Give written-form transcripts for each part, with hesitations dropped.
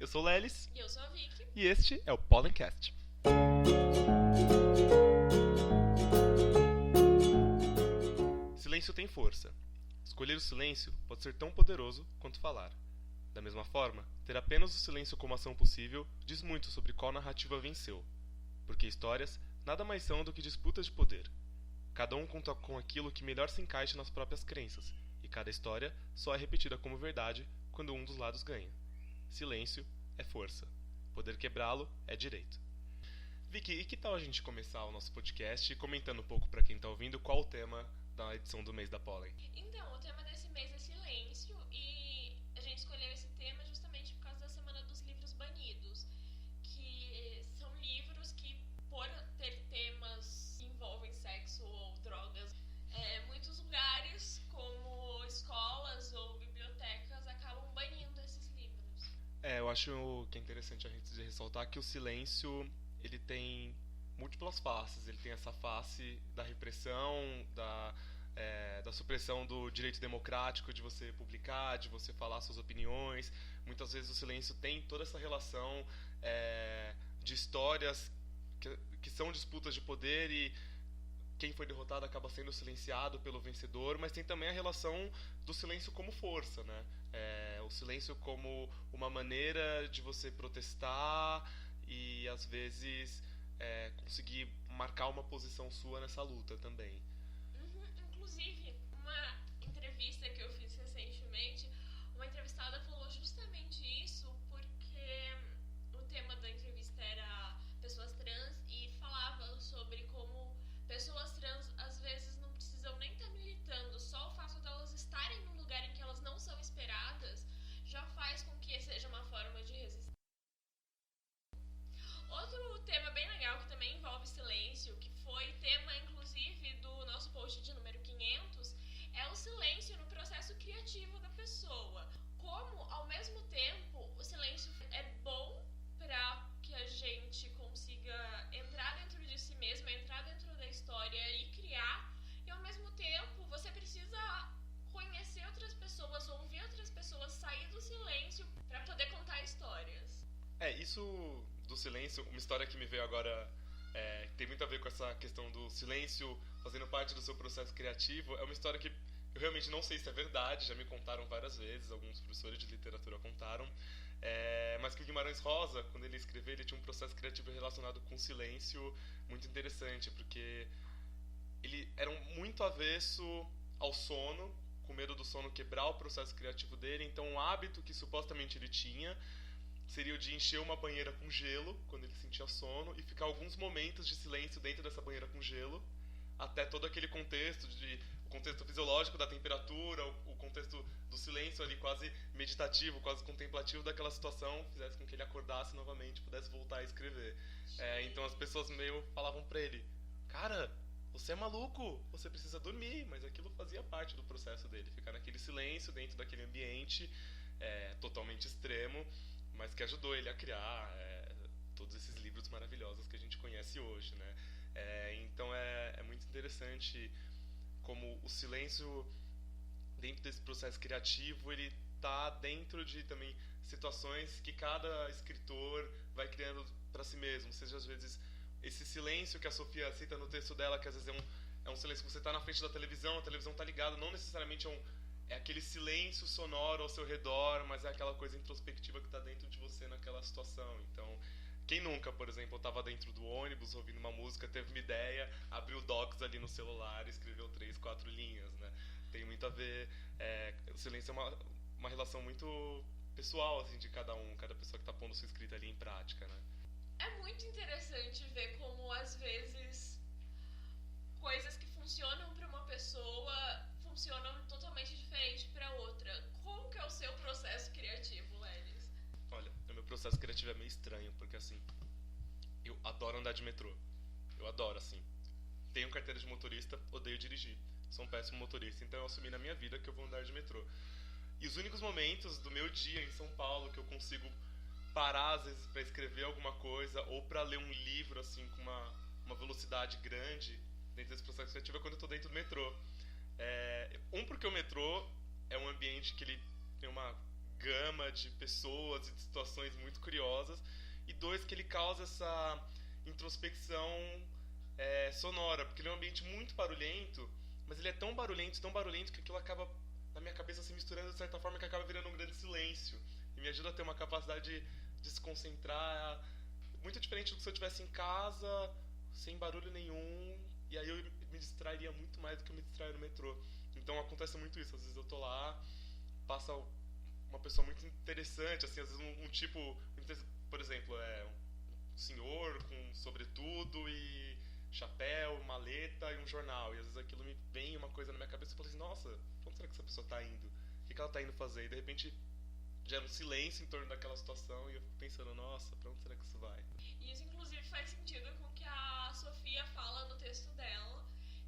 Eu sou o Lelis E eu sou a Vicky. e este é o Pollencast. Silêncio tem força. Escolher o silêncio pode ser tão poderoso quanto falar. Da mesma forma, ter apenas o silêncio como ação possível diz muito sobre qual narrativa venceu. Porque histórias nada mais são do que disputas de poder. Cada um conta com aquilo que melhor se encaixa nas próprias crenças, e cada história só é repetida como verdade quando um dos lados ganha. Silêncio é força. Poder quebrá-lo é direito. Vicky, e que tal a gente começar o nosso podcast comentando um pouco para quem está ouvindo qual o tema da edição do mês da Pollen? Então, o tema desse mês é silêncio e a gente escolheu esse tema justamente por causa da Semana dos Livros Banidos, que são livros que, por ter temas que envolvem sexo ou drogas, muitos lugares, como escolas ou bibliotecas, acabam banindo esses livros. Eu acho que é interessante a gente ressaltar que o silêncio ele tem múltiplas faces. Ele tem essa face da repressão, da supressão do direito democrático de você publicar, de você falar suas opiniões. Muitas vezes o silêncio tem toda essa relação de histórias que são disputas de poder e quem foi derrotado acaba sendo silenciado pelo vencedor, mas tem também a relação do silêncio como força, né? O silêncio como uma maneira de você protestar e às vezes conseguir marcar uma posição sua nessa luta também. Inclusive, uma entrevista que eu fiz recentemente, uma entrevistada falou justamente isso, porque o tema da entrevista era pessoas trans e falava sobre como pessoas trans às vezes não precisam nem estar militando, só o fato delas estarem num lugar em que elas não são esperadas já faz com que seja uma forma de resistência. Outro tema bem legal que também envolve silêncio, que foi tema inclusive do nosso post de número 500, é o silêncio no processo criativo da pessoa. Como, ao mesmo tempo, o silêncio é bom para que a gente consiga entrar dentro de si mesmo, entrar dentro da história e criar, e ao mesmo tempo você precisa conhecer outras pessoas, ouvir outras pessoas, sair do silêncio para poder contar histórias. Isso do silêncio, uma história que me veio agora, tem muito a ver com essa questão do silêncio fazendo parte do seu processo criativo, é uma história que eu realmente não sei se é verdade, já me contaram várias vezes, alguns professores de literatura contaram, mas que o Guimarães Rosa, quando ele escreveu, ele tinha um processo criativo relacionado com silêncio muito interessante, porque ele era muito avesso ao sono, com medo do sono quebrar o processo criativo dele, então um hábito que supostamente ele tinha seria o de encher uma banheira com gelo quando ele sentia sono e ficar alguns momentos de silêncio dentro dessa banheira com gelo, até todo aquele contexto o contexto fisiológico da temperatura, o contexto do silêncio ali quase meditativo, quase contemplativo daquela situação, fizesse com que ele acordasse novamente, pudesse voltar a escrever. Então as pessoas meio falavam pra ele: cara, você é maluco, você precisa dormir, mas aquilo fazia parte do processo dele, ficar naquele silêncio dentro daquele ambiente totalmente extremo, mas que ajudou ele a criar todos esses livros maravilhosos que a gente conhece hoje, né? Então é muito interessante como o silêncio dentro desse processo criativo ele tá dentro de também situações que cada escritor vai criando para si mesmo, seja às vezes esse silêncio que a Sofia cita no texto dela, que às vezes é um silêncio que você tá na frente da televisão, a televisão tá ligada, não necessariamente é aquele silêncio sonoro ao seu redor, mas é aquela coisa introspectiva que está dentro de você naquela situação. Então, quem nunca, por exemplo, estava dentro do ônibus ouvindo uma música, teve uma ideia, abriu o Docs ali no celular e escreveu 3, 4 linhas, né? Tem muito a ver... o silêncio é uma relação muito pessoal, assim, de cada pessoa que está pondo sua escrita ali em prática, né? É muito interessante ver como, às vezes, coisas que funcionam para uma pessoa funcionam totalmente diferente para outra. Como que é o seu processo criativo, Lelis? Olha, o meu processo criativo é meio estranho, porque assim, eu adoro andar de metrô. Eu adoro, assim. Tenho carteira de motorista, odeio dirigir. Sou um péssimo motorista, então eu assumi na minha vida que eu vou andar de metrô. E os únicos momentos do meu dia em São Paulo que eu consigo parar, às vezes, para escrever alguma coisa ou para ler um livro, assim, com uma velocidade grande dentro desse processo criativo é quando eu tô dentro do metrô. Porque o metrô é um ambiente que ele tem uma gama de pessoas e de situações muito curiosas. E dois, que ele causa essa introspecção sonora, porque ele é um ambiente muito barulhento, mas ele é tão barulhento que aquilo acaba na minha cabeça se misturando de certa forma que acaba virando um grande silêncio. E me ajuda a ter uma capacidade de se concentrar muito diferente do que se eu estivesse em casa, sem barulho nenhum, e aí eu me distrairia muito mais do que eu me distraio no metrô. Então acontece muito isso, às vezes eu tô lá, passa uma pessoa muito interessante, assim, às vezes um tipo, por exemplo, um senhor com sobretudo e chapéu, maleta e um jornal, e às vezes aquilo me vem uma coisa na minha cabeça e eu falo assim, nossa, pra onde será que essa pessoa tá indo? O que ela tá indo fazer? E de repente gera um silêncio em torno daquela situação e eu fico pensando, nossa, pra onde será que isso vai? E isso, inclusive, faz sentido com o que a Sofia fala no texto dela,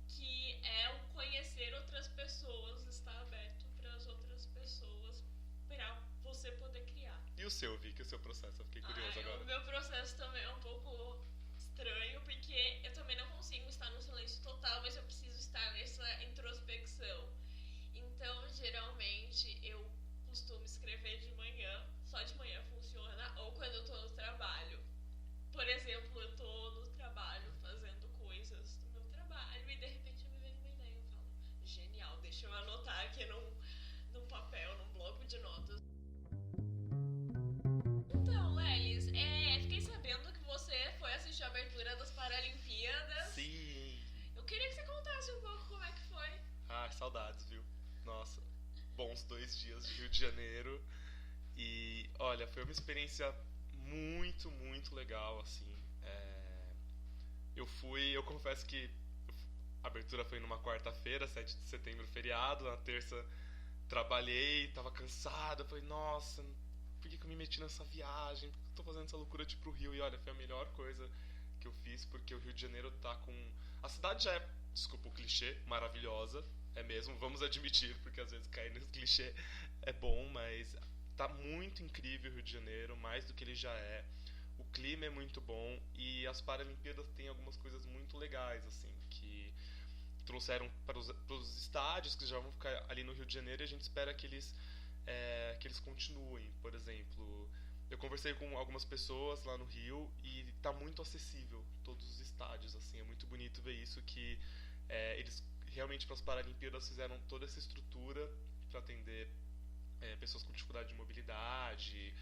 que é o conhecer outras pessoas, estar aberto para as outras pessoas, para você poder criar. E o seu, Vicky, o seu processo? Eu fiquei curioso agora. O meu processo também é um pouco estranho, porque eu também não consigo estar no silêncio total, mas eu preciso estar nessa introspecção. Então, geralmente, eu costumo escrever de manhã, só de manhã funciona, ou quando eu tô no trabalho. Por exemplo, eu tô no trabalho fazendo coisas do meu trabalho e de repente me vem uma ideia e eu falo, genial, deixa eu anotar aqui num papel, num bloco de notas. Então, Lelis, fiquei sabendo que você foi assistir a abertura das Paralimpíadas. Sim! Eu queria que você contasse um pouco como é que foi. Ah, saudades, viu? Nossa, bons 2 dias de Rio de Janeiro. E, olha, foi uma experiência muito, muito legal, assim. Eu confesso que a abertura foi numa quarta-feira, 7 de setembro, feriado. Na terça trabalhei, tava cansado. Eu falei, nossa, por que eu me meti nessa viagem? Por que eu tô fazendo essa loucura de ir pro Rio? E olha, foi a melhor coisa que eu fiz, porque o Rio de Janeiro tá com... A cidade já é, desculpa o clichê, maravilhosa. É mesmo, vamos admitir, porque às vezes cair nesse clichê é bom, mas tá muito incrível o Rio de Janeiro, mais do que ele já é. O clima é muito bom e as Paralimpíadas têm algumas coisas muito legais, assim, que trouxeram para os estádios que já vão ficar ali no Rio de Janeiro e a gente espera que eles continuem. Por exemplo, eu conversei com algumas pessoas lá no Rio e tá muito acessível todos os estádios, assim, é muito bonito ver isso, que eles realmente para as Paralimpíadas fizeram toda essa estrutura para atender pessoas com dificuldade de mobilidade,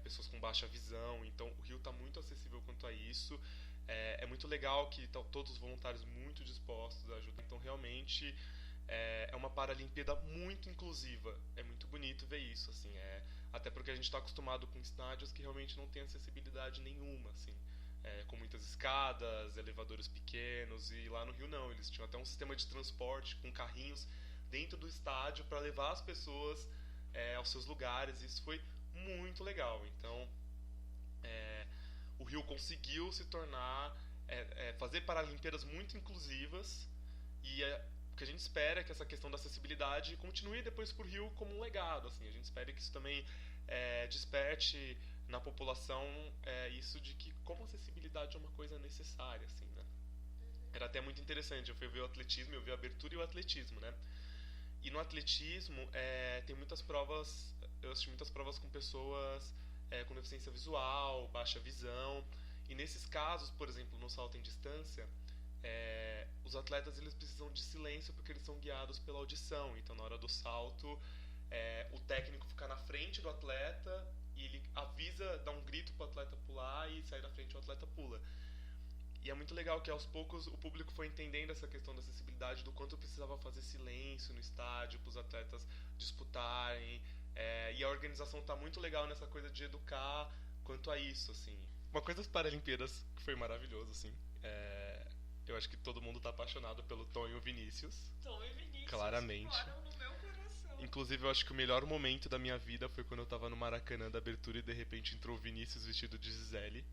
pessoas com baixa visão. Então o Rio está muito acessível quanto a isso. É muito legal que todos os voluntários muito dispostos a ajudar. Então realmente é uma Paralimpíada muito inclusiva. É muito bonito ver isso, assim. Até porque a gente está acostumado com estádios que realmente não tem acessibilidade nenhuma, assim. Com muitas escadas, elevadores pequenos, e lá no Rio não, eles tinham até um sistema de transporte com carrinhos dentro do estádio para levar as pessoas aos seus lugares, e isso foi muito legal. Então o Rio conseguiu se tornar, fazer Paralimpíadas muito inclusivas, e o que a gente espera é que essa questão da acessibilidade continue depois por Rio como um legado, assim. A gente espera que isso também desperte na população isso de que como acessibilidade é uma coisa necessária, assim, né? Era até muito interessante, eu fui ver o atletismo, eu vi a abertura e o atletismo, né? E no atletismo tem muitas provas, eu assisti muitas provas com pessoas com deficiência visual, baixa visão, e nesses casos, por exemplo, no salto em distância, os atletas eles precisam de silêncio porque eles são guiados pela audição. Então na hora do salto o técnico fica na frente do atleta e ele avisa, dá um grito pro atleta pular e sai da frente o atleta pula. E é muito legal que aos poucos o público foi entendendo essa questão da acessibilidade, do quanto precisava fazer silêncio no estádio para os atletas disputarem. E a organização está muito legal nessa coisa de educar quanto a isso, assim. Uma coisa das Paralimpíadas que foi maravilhoso, assim. Eu acho que todo mundo está apaixonado pelo Tom e o Vinícius. Tom e Vinícius claramente. Moram no meu coração. Inclusive, eu acho que o melhor momento da minha vida foi quando eu tava no Maracanã da abertura e de repente entrou o Vinícius vestido de Gisele.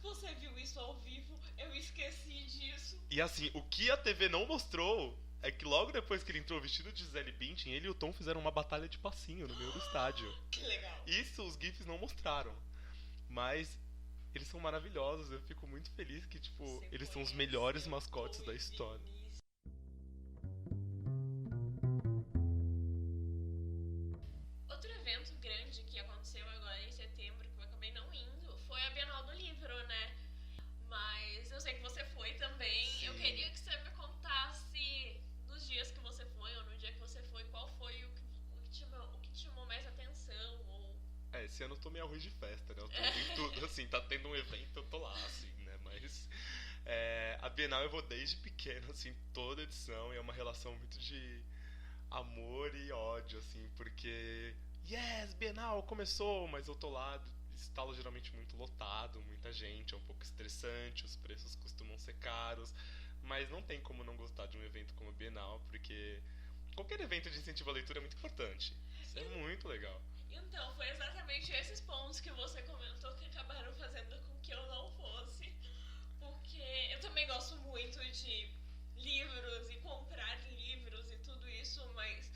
Você viu isso ao vivo? Eu esqueci disso. E assim, o que a TV não mostrou é que logo depois que ele entrou vestido de Gisele Bündchen, ele e o Tom fizeram uma batalha de passinho no meio do estádio. Que legal. Isso os GIFs não mostraram. Mas eles são maravilhosos, eu fico muito feliz que, tipo, eles são os melhores mascotes da história. Outro evento grande ano eu tô meio arroz de festa, né? Eu tô em tudo, assim, tá tendo um evento, eu tô lá, assim, né? Mas a Bienal eu vou desde pequeno, assim, toda edição, e é uma relação muito de amor e ódio, assim, porque yes, Bienal começou, mas eu tô lá, estalo geralmente muito lotado, muita gente, é um pouco estressante, os preços costumam ser caros, mas não tem como não gostar de um evento como a Bienal, porque qualquer evento de incentivo à leitura é muito importante. Isso é muito legal. Então, foi exatamente esses pontos que você comentou que acabaram fazendo com que eu não fosse, porque eu também gosto muito de livros e comprar livros e tudo isso, mas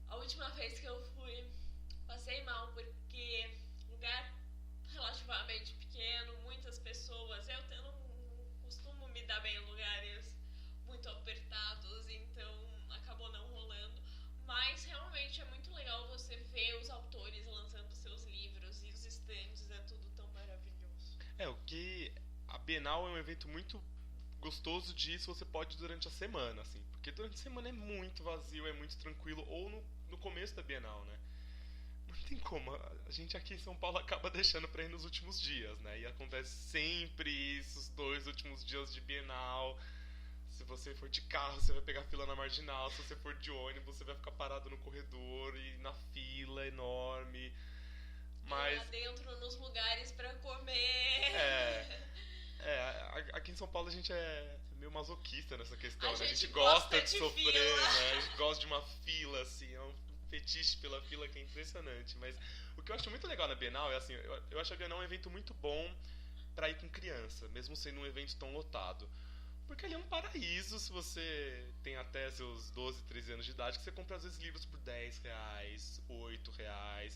a última vez que eu fui, passei mal porque lugar relativamente pequeno, muitas pessoas, eu não costumo me dar bem em lugares muito apertados, então acabou não rolando. Mas realmente é muito legal você ver os autores lançando seus livros e os estandes, é tudo tão maravilhoso. O que a Bienal é um evento muito gostoso de ir se você pode durante a semana, assim, porque durante a semana é muito vazio, é muito tranquilo, ou no começo da Bienal, né? Não tem como, a gente aqui em São Paulo acaba deixando pra ir nos últimos dias, né? E acontece sempre isso, os 2 últimos dias de Bienal. Se você for de carro, você vai pegar fila na marginal. Se você for de ônibus, você vai ficar parado no corredor e na fila enorme. Mas lá dentro nos lugares pra comer. Aqui em São Paulo a gente é meio masoquista nessa questão, né? A gente gosta de sofrer, fila. né? A gente gosta de uma fila, assim, é um fetiche pela fila que é impressionante. Mas o que eu acho muito legal na Bienal é assim, eu acho a Bienal um evento muito bom pra ir com criança, mesmo sendo um evento tão lotado. Porque ele é um paraíso se você tem até seus 12, 13 anos de idade, que você compra às vezes livros por R$10, R$8.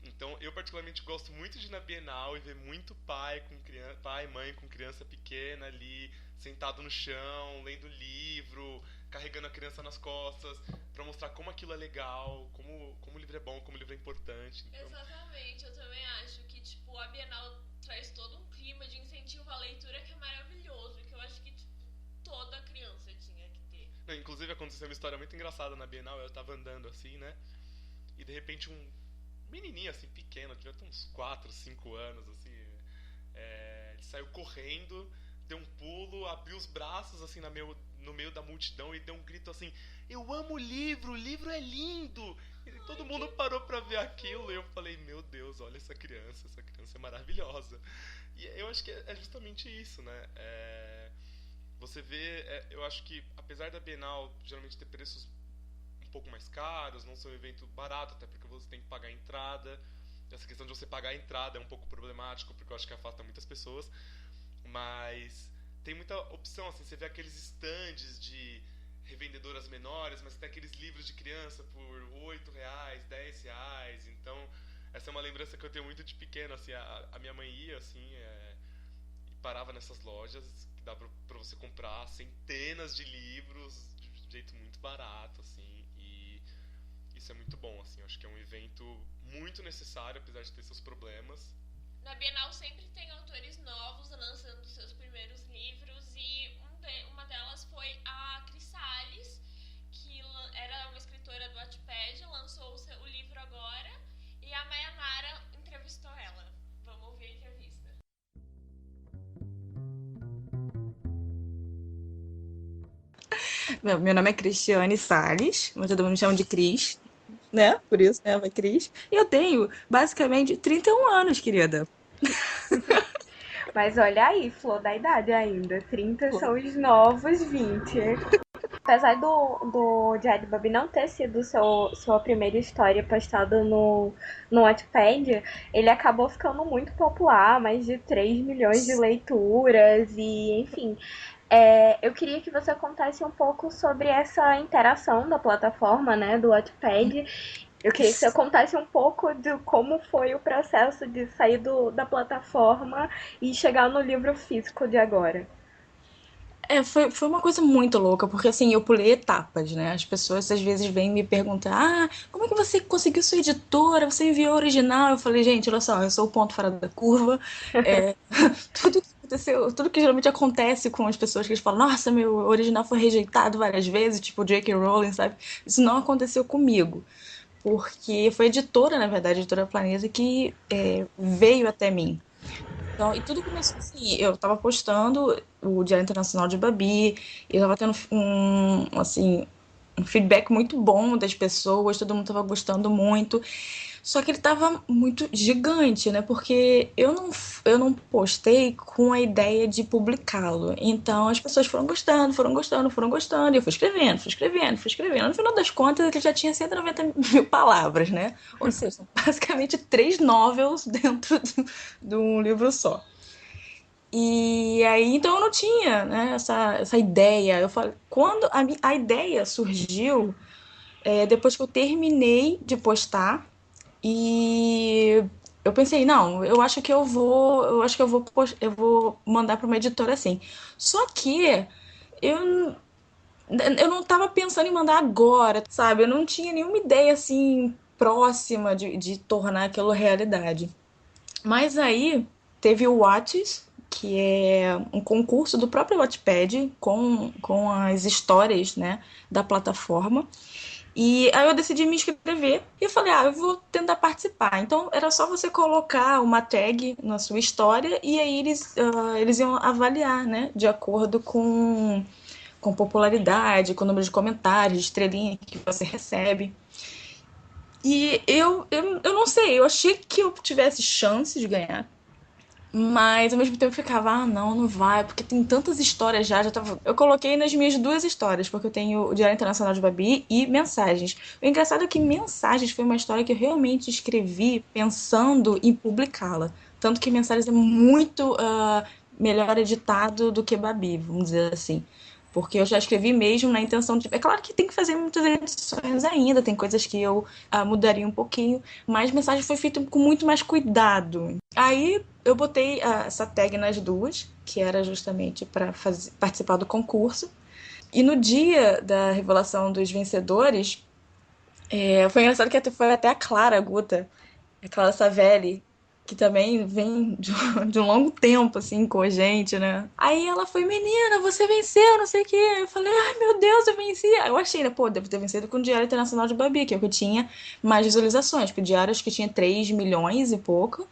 Então eu particularmente gosto muito de ir na Bienal e ver muito pai e mãe com criança pequena ali, sentado no chão, lendo livro, carregando a criança nas costas, pra mostrar como aquilo é legal, como o livro é bom, como o livro é importante. Então... Exatamente, eu também acho que tipo, a Bienal traz todo um clima de incentivo à leitura que é maravilhoso, e que eu acho que tipo, toda criança tinha que ter. Não, inclusive aconteceu uma história muito engraçada na Bienal, eu tava andando assim, né? E de repente um menininho assim, pequeno, devia ter uns 4, 5 anos, assim, ele saiu correndo, deu um pulo, abriu os braços assim no meio da multidão e deu um grito assim: eu amo o livro é lindo! E todo mundo parou pra ver aquilo e eu falei: meu Deus, olha essa criança é maravilhosa. E eu acho que é justamente isso, né? Você vê, eu acho que apesar da Bienal geralmente ter preços um pouco mais caros, não ser um evento barato, até porque você tem que pagar a entrada. Essa questão de você pagar a entrada é um pouco problemático, porque eu acho que afasta muitas pessoas. Mas tem muita opção, assim, você vê aqueles estandes de revendedoras menores, mas tem aqueles livros de criança por R$8, R$10. Então, essa é uma lembrança que eu tenho muito de pequeno, assim, a minha mãe ia, assim, e parava nessas lojas que dá pra você comprar centenas de livros de um jeito muito barato, assim, e isso é muito bom, assim, eu acho que é um evento muito necessário, apesar de ter seus problemas. Na Bienal sempre tem autores novos lançando seus primeiros livros, e uma delas foi a Cris Sales, que era uma escritora do Wattpad, lançou o livro agora, e a Mayanara entrevistou ela. Vamos ouvir a entrevista. Meu nome é Cristiane Sales, mas todo mundo me chama de Cris, né? Por isso, né? Vai Cris. E eu tenho, basicamente, 31 anos, querida. Mas olha aí, flor da idade ainda. 30 são os novos 20. Apesar do Jad Bob não ter sido sua primeira história postada no Wattpad, ele acabou ficando muito popular, mais de 3 milhões de leituras e, enfim. Eu queria que você contasse um pouco sobre essa interação da plataforma, né, do Wattpad. Eu queria que você contasse um pouco de como foi o processo de sair da plataforma e chegar no livro físico de agora. Foi uma coisa muito louca, porque assim, eu pulei etapas, né? As pessoas às vezes vêm me perguntar: como é que você conseguiu sua editora? Você enviou a original? Eu falei: gente, olha só, eu sou o ponto fora da curva. Tudo que aconteceu, tudo que geralmente acontece com as pessoas que eles falam: nossa, meu original foi rejeitado várias vezes, tipo J.K. Rowling, sabe? Isso não aconteceu comigo. porque foi a editora, na verdade, a editora Planeta, que veio até mim. Então, e tudo começou assim, eu tava postando o Diário Internacional de Babi, e eu tava tendo um feedback muito bom das pessoas, todo mundo tava gostando muito. Só que ele tava muito gigante, né? Porque eu não postei com a ideia de publicá-lo. Então as pessoas foram gostando, foram gostando, foram gostando. E eu fui escrevendo, fui escrevendo, fui escrevendo. No final das contas, ele já tinha 190 mil palavras, né? Ou seja, são basicamente 3 novels dentro de um livro só. E aí, então eu não tinha, né, essa ideia. Eu falei, quando a ideia surgiu, depois que eu terminei de postar, e eu pensei, não, eu vou mandar para uma editora assim. Só que eu, eu não estava pensando em mandar agora, sabe? Eu não tinha nenhuma ideia assim próxima de tornar aquilo realidade. Mas aí teve o What's, que é um concurso do próprio Wattpad com as histórias, né, da plataforma. E aí eu decidi me inscrever e eu falei, eu vou tentar participar. Então era só você colocar uma tag na sua história e aí eles iam avaliar, né, de acordo com popularidade, com o número de comentários, de estrelinha que você recebe. E eu não sei, eu achei que eu tivesse chance de ganhar. Mas ao mesmo tempo eu ficava, não vai, porque tem tantas histórias já tava. Eu coloquei nas minhas 2 histórias, porque eu tenho o Diário Internacional de Babi e Mensagens. O engraçado é que Mensagens foi uma história que eu realmente escrevi pensando em publicá-la. Tanto que Mensagens é muito melhor editado do que Babi, vamos dizer assim. Porque eu já escrevi mesmo na intenção de. É claro que tem que fazer muitas edições ainda, tem coisas que eu mudaria um pouquinho, mas Mensagem foi feita com muito mais cuidado. Aí eu botei essa tag nas 2, que era justamente para participar do concurso. E no dia da revelação dos vencedores, foi engraçado que foi até a Clara Guta, a Clara Savelli, que também vem de um longo tempo, assim, com a gente, né? Aí ela foi, menina, você venceu, não sei o quê. Eu falei, ai, meu Deus, eu venci. Aí eu achei, né, devo ter vencido com o Diário Internacional de Babi, que é o que tinha mais visualizações. Porque o Diário acho que tinha 3 milhões e pouco,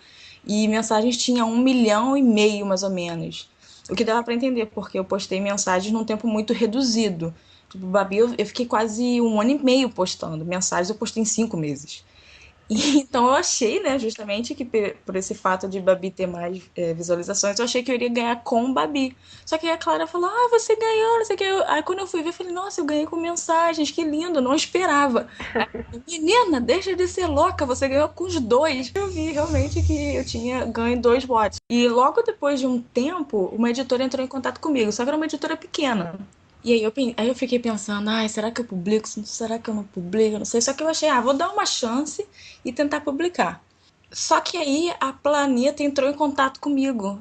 e Mensagens tinha 1,5 milhão, mais ou menos. O que dava pra entender, porque eu postei Mensagens num tempo muito reduzido. Tipo, Babi, eu fiquei quase 1 ano e meio postando. Mensagens eu postei em 5 meses. Então eu achei, né, justamente que por esse fato de Babi ter mais visualizações, eu achei que eu iria ganhar com Babi. Só que aí a Clara falou, você ganhou, não sei o que. Aí quando eu fui ver, eu falei, nossa, eu ganhei com Mensagens, que lindo, não esperava. Menina, deixa de ser louca, você ganhou com os 2. Eu vi realmente que eu tinha ganho 2 bots. E logo depois de um tempo, uma editora entrou em contato comigo, só que era uma editora pequena. E aí eu fiquei pensando, será que eu publico? Será que eu não publico? Não sei. Só que eu achei, vou dar uma chance e tentar publicar. Só que aí a Planeta entrou em contato comigo.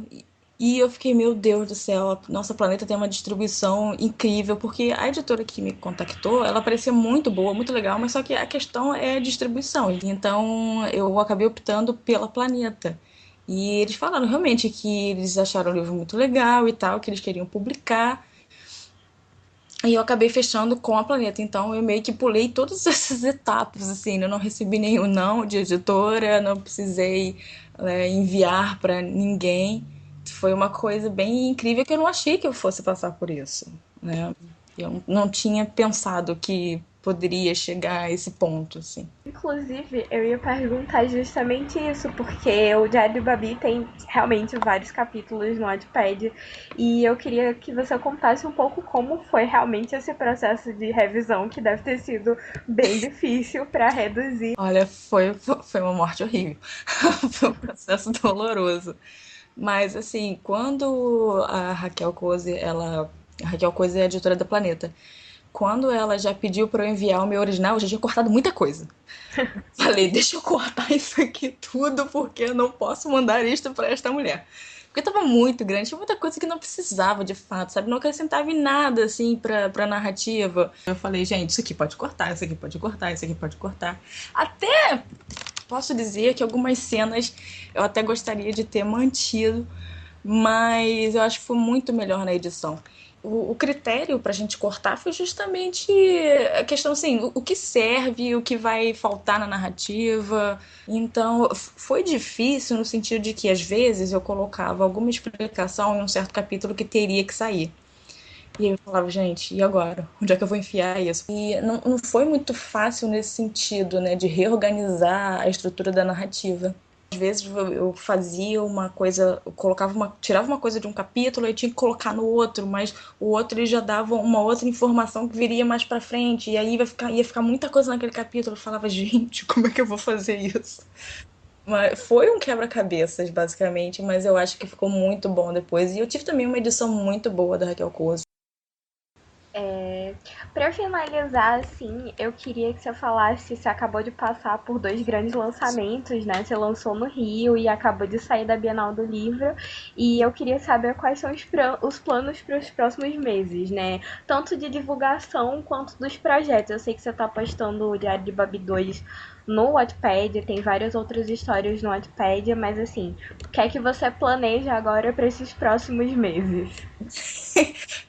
E eu fiquei, meu Deus do céu, nossa Planeta tem uma distribuição incrível, porque a editora que me contactou, ela parecia muito boa, muito legal, mas só que a questão é a distribuição. Então eu acabei optando pela Planeta. E eles falaram realmente que eles acharam o livro muito legal e tal, que eles queriam publicar. E eu acabei fechando com a Planeta, então eu meio que pulei todas essas etapas, assim, eu não recebi nenhum não de editora, não precisei enviar para ninguém. Foi uma coisa bem incrível que eu não achei que eu fosse passar por isso, né? Eu não tinha pensado que poderia chegar a esse ponto, assim. Inclusive, eu ia perguntar justamente isso, porque o Diário de Babi tem realmente vários capítulos no Wattpad, e eu queria que você contasse um pouco como foi realmente esse processo de revisão, que deve ter sido bem difícil para reduzir. Olha, foi uma morte horrível. Foi um processo doloroso. Mas, assim, quando a Raquel Coase, a Raquel Coase é a editora da Planeta, quando ela já pediu para eu enviar o meu original, eu já tinha cortado muita coisa. Falei, deixa eu cortar isso aqui tudo, porque eu não posso mandar isto para esta mulher. Porque tava muito grande, tinha muita coisa que não precisava de fato, sabe? Não acrescentava em nada, assim, pra narrativa. Eu falei, gente, isso aqui pode cortar, isso aqui pode cortar, isso aqui pode cortar. Até posso dizer que algumas cenas eu até gostaria de ter mantido, mas eu acho que foi muito melhor na edição. o critério para a gente cortar foi justamente a questão assim, o que serve, o que vai faltar na narrativa. Então, foi difícil no sentido de que, às vezes, eu colocava alguma explicação em um certo capítulo que teria que sair. E eu falava, gente, e agora? Onde é que eu vou enfiar isso? E não foi muito fácil nesse sentido, né, de reorganizar a estrutura da narrativa. Às vezes eu fazia uma coisa, eu tirava uma coisa de um capítulo e tinha que colocar no outro, mas o outro ele já dava uma outra informação que viria mais pra frente, e aí ia ficar muita coisa naquele capítulo. Eu falava, gente, como é que eu vou fazer isso? Mas foi um quebra-cabeças, basicamente, mas eu acho que ficou muito bom depois. E eu tive também uma edição muito boa da Raquel Couso. Para finalizar, assim, eu queria que você falasse, você acabou de passar por 2 grandes lançamentos, né? Você lançou no Rio e acabou de sair da Bienal do Livro. E eu queria saber quais são os planos para os próximos meses, né? Tanto de divulgação quanto dos projetos. Eu sei que você está postando o Diário de Babi 2 no Wattpad, tem várias outras histórias no Wattpad, mas assim, o que é que você planeja agora para esses próximos meses?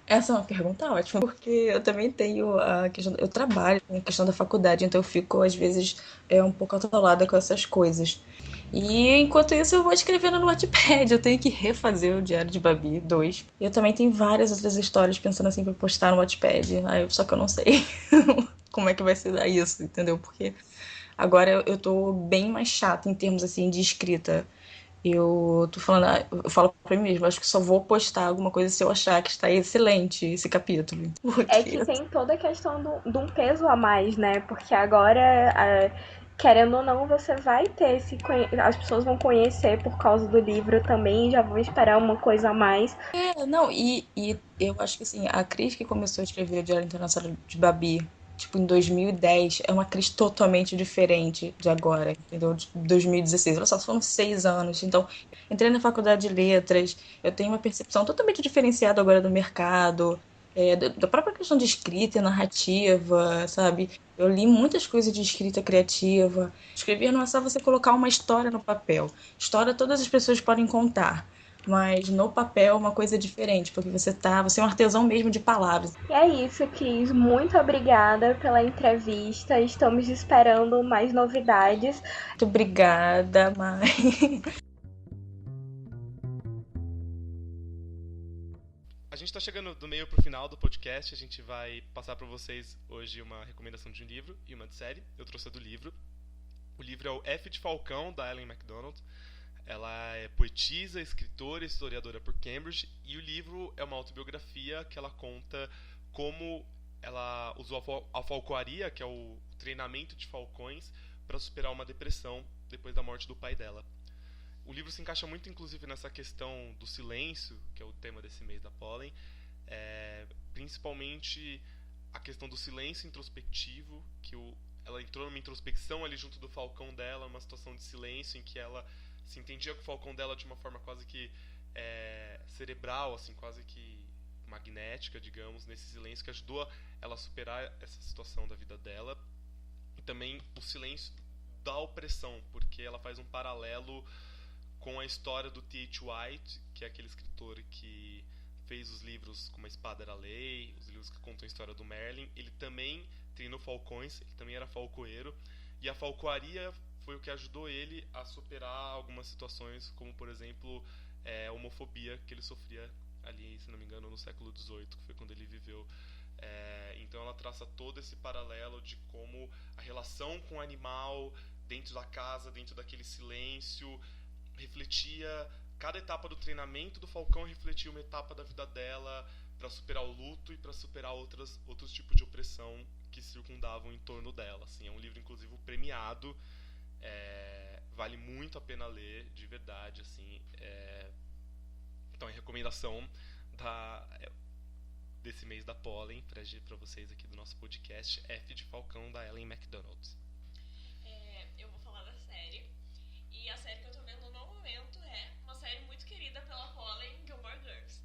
Essa é uma pergunta ótima, porque eu também tenho a questão, eu trabalho com a questão da faculdade, então eu fico, às vezes, um pouco atolada com essas coisas. E enquanto isso eu vou escrevendo no Wattpad, eu tenho que refazer o Diário de Babi 2. E eu também tenho várias outras histórias pensando assim pra postar no Wattpad, só que eu não sei como é que vai ser isso, entendeu? Porque agora eu tô bem mais chata em termos assim de escrita. Eu tô falando, eu falo pra mim mesmo, acho que só vou postar alguma coisa se eu achar que está excelente esse capítulo. É que Porque tem toda a questão de um peso a mais, né? Porque agora, querendo ou não, você vai ter as pessoas vão conhecer por causa do livro também, já vão esperar uma coisa a mais. não, e eu acho que assim, a Cris que começou a escrever o Diário Internacional de Babi, tipo, em 2010, é uma Cris totalmente diferente de agora, entendeu? De 2016. Olha só, foram 6 anos. Então, entrei na faculdade de letras, eu tenho uma percepção totalmente diferenciada agora do mercado, da própria questão de escrita e narrativa, sabe? Eu li muitas coisas de escrita criativa. Escrever não é só você colocar uma história no papel. História todas as pessoas podem contar. Mas no papel é uma coisa diferente, porque você é um artesão mesmo de palavras. E é isso, Cris. Muito obrigada pela entrevista. Estamos esperando mais novidades. Muito obrigada, mãe. A gente está chegando do meio para o final do podcast. A gente vai passar para vocês hoje uma recomendação de um livro e uma de série. Eu trouxe a do livro. O livro é o F de Falcão, da Ellen MacDonald. Ela é poetisa, escritora e historiadora por Cambridge. E o livro é uma autobiografia que ela conta como ela usou a falcoaria, que é o treinamento de falcões, para superar uma depressão depois da morte do pai dela. O livro se encaixa muito, inclusive, nessa questão do silêncio, que é o tema desse mês da Pollen. Principalmente a questão do silêncio introspectivo, que ela entrou numa introspecção ali junto do falcão dela, uma situação de silêncio em que ela se entendia com o falcão dela de uma forma quase que cerebral, assim, quase que magnética, digamos, nesse silêncio que ajudou ela a superar essa situação da vida dela. E também o silêncio da opressão, porque ela faz um paralelo com a história do T.H. White, que é aquele escritor que fez os livros Como a Espada Era a Lei, os livros que contam a história do Merlin. Ele também treinou falcões, ele também era falcoeiro, e a falcoaria foi o que ajudou ele a superar algumas situações, como, por exemplo, a homofobia que ele sofria ali, se não me engano, no século XVIII, que foi quando ele viveu. Então ela traça todo esse paralelo de como a relação com o animal dentro da casa, dentro daquele silêncio, refletia cada etapa do treinamento do falcão, refletia uma etapa da vida dela para superar o luto e para superar outros tipos de opressão que circundavam em torno dela. Assim, é um livro, inclusive, premiado. Vale muito a pena ler, de verdade. Assim, então, é recomendação desse mês da Pollen para vocês aqui do nosso podcast, F de Falcão, da Ellen MacDonald. Eu vou falar da série. E a série que eu tô vendo no momento é uma série muito querida pela Pollen, Gilmore Girls.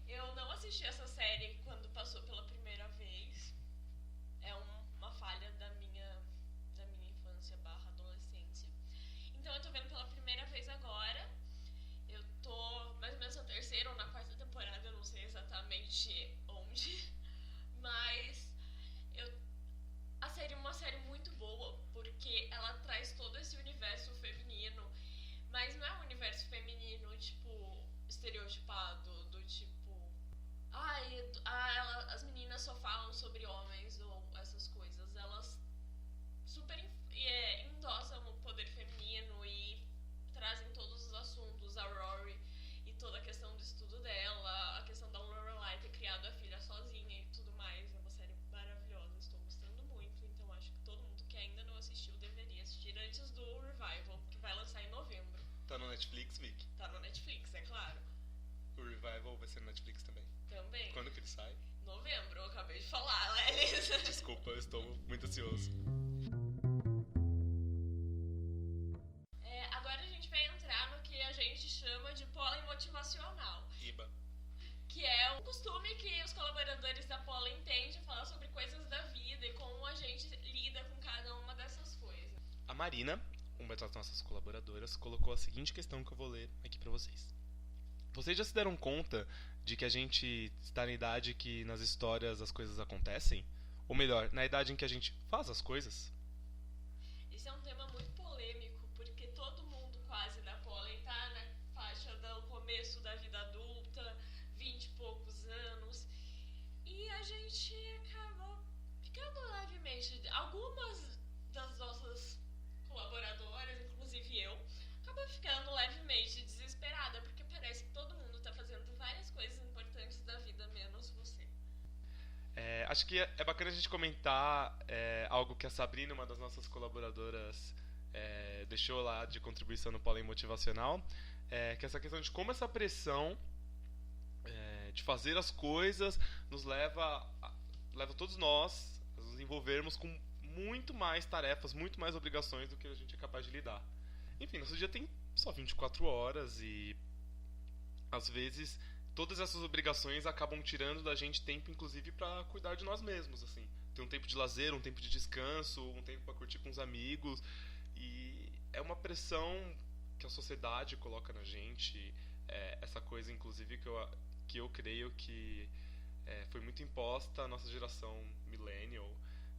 Eu não assisti essa série quando passou pela primeira vez. É uma falha da minha infância / adolescência. Então eu tô vendo pela primeira vez agora. Eu tô mais ou menos na terceira ou na quarta temporada, eu não sei exatamente universo feminino, tipo, estereotipado, do tipo, as meninas só falam sobre homens ou essas coisas. Elas super endossam o poder feminino e trazem todos os assuntos. A Rory e toda a questão do estudo dela, a questão da Lorelai ter criado a filha sozinha e tudo mais. É uma série maravilhosa, estou gostando muito. Então acho que todo mundo que ainda não assistiu deveria assistir antes do Revival, que vai lançar em novembro. Tá no Netflix, Vic? Tá no Netflix, é claro. O Revival vai ser no Netflix também? Também. Quando que ele sai? Novembro, eu acabei de falar, Lelis. Desculpa, eu estou muito ansioso. Agora a gente vai entrar no que a gente chama de pólen motivacional. Iba. Que é um costume que os colaboradores da Pólen têm de falar sobre coisas da vida e como a gente lida com cada uma dessas coisas. A Marina, uma das nossas colaboradoras, colocou a seguinte questão que eu vou ler aqui pra vocês. Vocês já se deram conta de que a gente está na idade que nas histórias as coisas acontecem? Ou melhor, na idade em que a gente faz as coisas? Esse é um tema muito polêmico, porque todo mundo quase da Pólen tá na faixa do começo da vida adulta, 20 e poucos anos, e a gente acaba ficando levemente. Algumas das nossas colaboradoras, inclusive eu, acaba ficando levemente desesperada, porque parece que todo mundo tá fazendo várias coisas importantes da vida, menos você. Acho que é bacana a gente comentar algo que a Sabrina, uma das nossas colaboradoras, deixou lá de contribuição no Pólen Motivacional, que é essa questão de como essa pressão de fazer as coisas nos leva todos nós a nos envolvermos com muito mais tarefas, muito mais obrigações do que a gente é capaz de lidar. Enfim, nosso dia tem só 24 horas e às vezes todas essas obrigações acabam tirando da gente tempo, inclusive, para cuidar de nós mesmos, assim. Ter um tempo de lazer, um tempo de descanso, um tempo para curtir com os amigos. E é uma pressão que a sociedade coloca na gente. Essa coisa, inclusive, que eu creio que foi muito imposta à nossa geração millennial,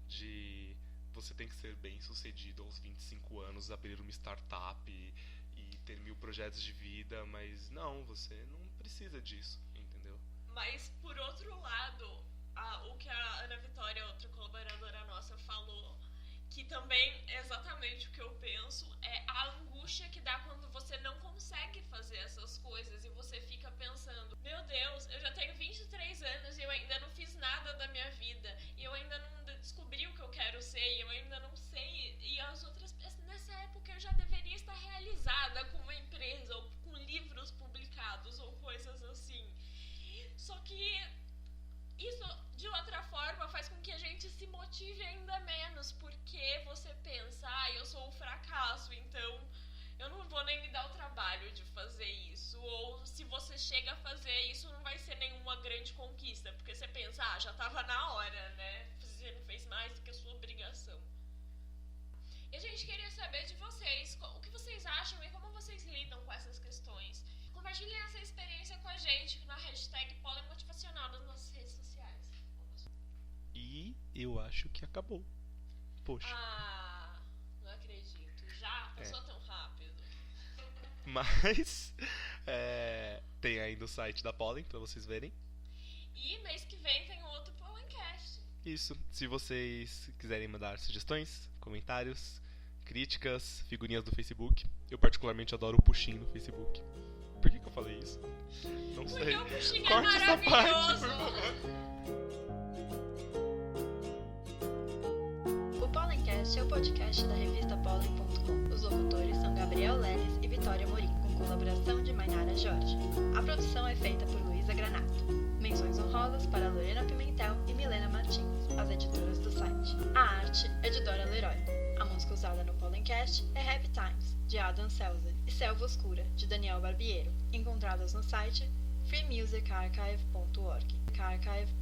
de você tem que ser bem sucedido aos 25 anos, abrir uma startup e ter 1000 projetos de vida, mas não, você não precisa disso, entendeu? Mas, por outro lado, o que a Ana Vitória, outra colaboradora nossa, falou, que também é exatamente o que eu penso, é a angústia que dá quando você não consegue fazer essas coisas e você fica pensando, meu Deus, eu já tenho 23 anos e eu ainda não fiz nada da minha vida, e eu ainda não descobri o que eu quero ser, e eu ainda não sei, e as outras pessoas, nessa época eu já deveria estar realizada com uma empresa, ou com livros publicados, ou coisas assim. Só que isso, de outra forma, faz com que a gente se motive ainda menos, porque você pensa, eu sou um fracasso, então eu não vou nem me dar o trabalho de fazer isso. Ou se você chega a fazer isso, não vai ser nenhuma grande conquista, porque você pensa, já tava na hora, né? Você não fez mais do que a sua obrigação. E a gente queria saber de vocês, o que vocês acham e como vocês lidam com essas questões. Compartilhem essa experiência com a gente na hashtag Pólen Motivacional nas nossas redes sociais. E eu acho que acabou. Poxa. Não acredito. Já? Passou tão rápido. Mas tem ainda o site da Pólen pra vocês verem. E mês que vem tem outro Pólencast. Isso. Se vocês quiserem mandar sugestões, comentários, críticas, figurinhas do Facebook. Eu particularmente adoro o puxinho no Facebook. Por que eu falei isso? Não sei. Porque o puxinho Corte é essa parte, maravilhoso. por favor. O Pólencast é o podcast da revista Pólen.com. Os locutores são Gabriel Leles e Vitória Morim, com colaboração de Mainara Jorge. A produção é feita por Luísa Granato. Menções honrosas para Lorena Pimentel e Milena Martins, as editoras do site. A arte é de Dora Leroy. A música usada no Pólencast é Happy Times, de Adam Selzer, e Selva Oscura, de Daniel Barbiero, encontradas no site freemusicarchive.org.